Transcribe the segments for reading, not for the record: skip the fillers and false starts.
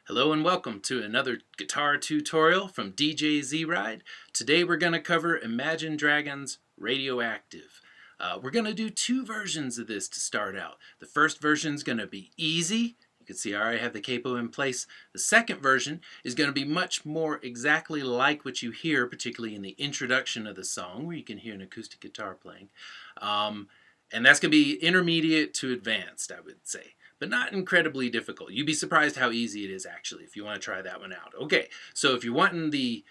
Hello and welcome to another guitar tutorial from DJ Z-Ride. Today we're going to cover Imagine Dragons Radioactive. We're going to do two versions of this to start out. The first version is going to be easy. You can see I already have the capo in place. The second version is going to be much more exactly like what you hear, particularly in the introduction of the song, where you can hear an acoustic guitar playing. And that's going to be intermediate to advanced, I would say, but not incredibly difficult. You'd be surprised how easy it is, actually, if you want to try that one out. Okay, so if you're wanting the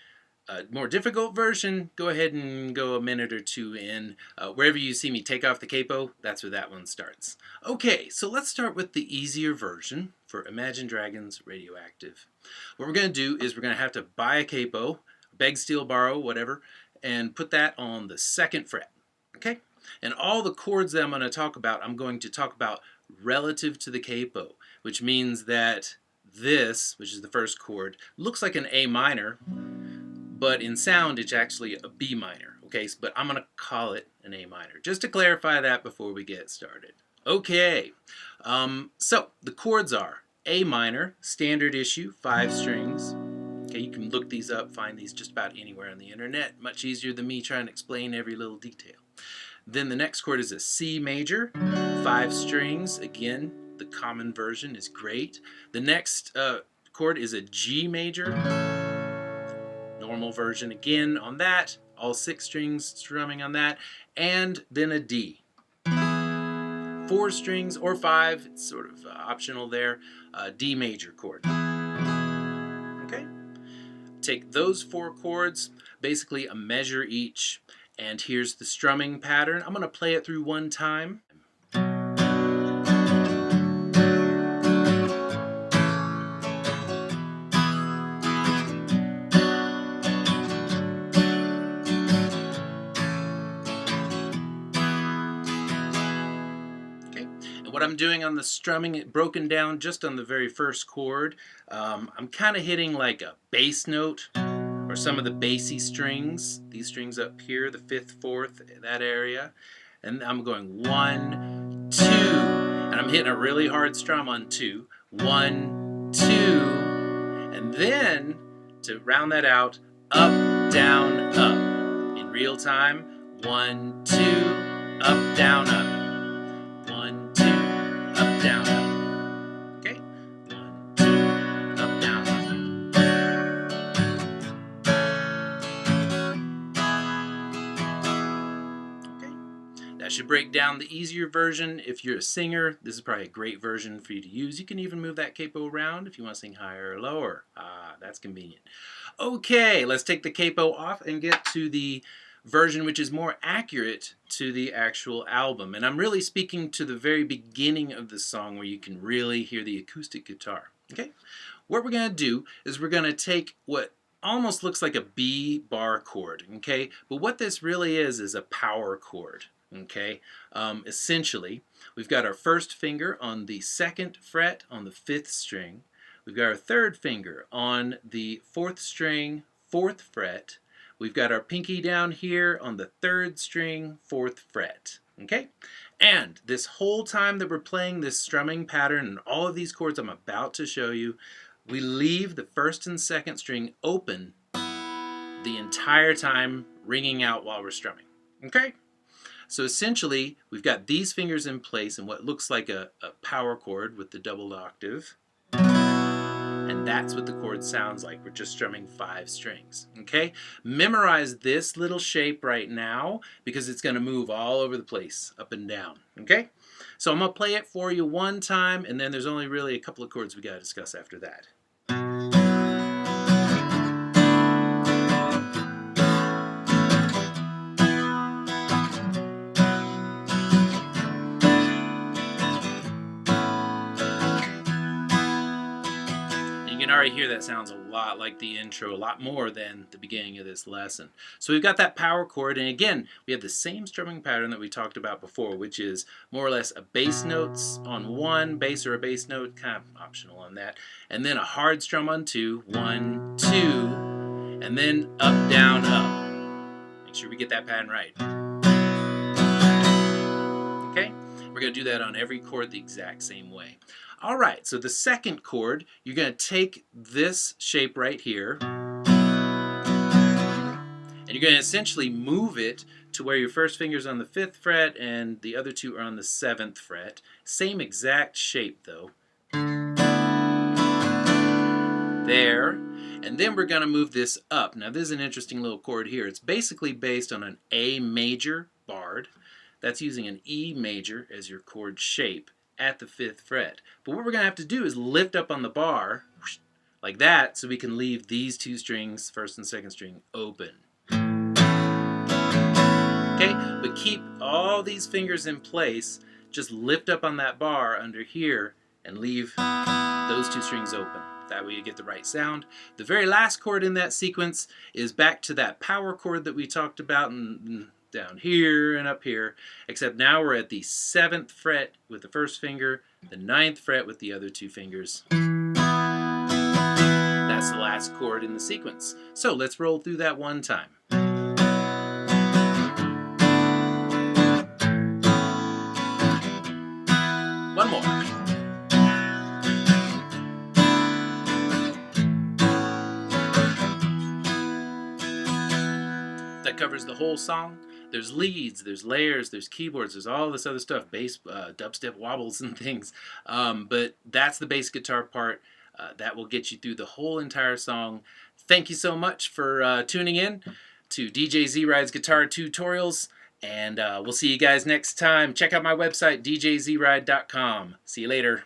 more difficult version, go ahead and go a minute or two in. Wherever you see me take off the capo, that's where that one starts. Okay, so let's start with the easier version for Imagine Dragons Radioactive. What we're going to do is we're going to have to buy a capo, beg, steal, borrow, whatever, and put that on the 2nd fret. Okay? And all the chords that I'm going to talk about relative to the capo, which means that this, which is the first chord, looks like an A minor, but in sound it's actually a B minor. Okay, but I'm going to call it an A minor, just to clarify that before we get started. Okay, so the chords are A minor, standard issue, 5 strings. Okay, you can look these up, find these just about anywhere on the internet. Much easier than me trying to explain every little detail. Then the next chord is a C major, 5 strings. Again, the common version is great. The next chord is a G major, normal version again on that, all 6 strings strumming on that, and then a D. 4 strings or 5, it's sort of optional there, D major chord. Okay? Take those 4 chords, basically a measure each, and here's the strumming pattern. I'm going to play it through one time. Okay, and what I'm doing on the strumming, it broken down just on the very first chord. I'm kind of hitting like a bass note, or some of the bassy strings, these strings up here, the 5th, 4th, that area. And I'm going 1, 2, and I'm hitting a really hard strum on 2. 1, 2, and then to round that out, up, down, up. In real time, 1, 2, up, down, up. 1, 2, up, down, up. Okay? 1, 2, up, down, up. That should break down the easier version. If you're a singer, this is probably a great version for you to use. You can even move that capo around if you want to sing higher or lower. That's convenient. Okay, let's take the capo off and get to the version which is more accurate to the actual album. And I'm really speaking to the very beginning of the song where you can really hear the acoustic guitar. Okay? What we're going to do is we're going to take what almost looks like a B bar chord. Okay? But what this really is a power chord. Okay, essentially, we've got our first finger on the 2nd fret on the 5th string. We've got our 3rd finger on the 4th string, 4th fret. We've got our pinky down here on the 3rd string, 4th fret. Okay, and this whole time that we're playing this strumming pattern and all of these chords I'm about to show you, we leave the 1st and 2nd string open the entire time, ringing out while we're strumming. Okay? So essentially, we've got these fingers in place in what looks like a power chord with the doubled octave. And that's what the chord sounds like. We're just strumming 5 strings. Okay? Memorize this little shape right now because it's going to move all over the place, up and down. Okay? So I'm going to play it for you one time, and then there's only really a couple of chords we got to discuss after that. You can already hear that sounds a lot like the intro, a lot more than the beginning of this lesson. So we've got that power chord, and again, we have the same strumming pattern that we talked about before, which is more or less a bass notes on 1, bass or a bass note, kind of optional on that, and then a hard strum on 2, 1, 2, and then up, down, up. Make sure we get that pattern right. Okay? We're going to do that on every chord the exact same way. All right, so the second chord, you're going to take this shape right here, and you're going to essentially move it to where your first finger's on the 5th fret and the other two are on the 7th fret. Same exact shape though. There. And then we're going to move this up. Now this is an interesting little chord here. It's basically based on an A major barred. That's using an E major as your chord shape at the 5th fret. But what we're going to have to do is lift up on the bar like that so we can leave these two strings, 1st and 2nd string, open. Okay, but keep all these fingers in place. Just lift up on that bar under here and leave those two strings open. That way you get the right sound. The very last chord in that sequence is back to that power chord that we talked about and down here and up here, except now we're at the 7th fret with the first finger, the 9th fret with the other two fingers. That's the last chord in the sequence. So let's roll through that one time. One more. That covers the whole song. There's leads, there's layers, there's keyboards, there's all this other stuff, bass, dubstep wobbles and things. But that's the bass guitar part. That will get you through the whole entire song. Thank you so much for tuning in to DJ Z Ride's Guitar Tutorials. And we'll see you guys next time. Check out my website, djzride.com. See you later.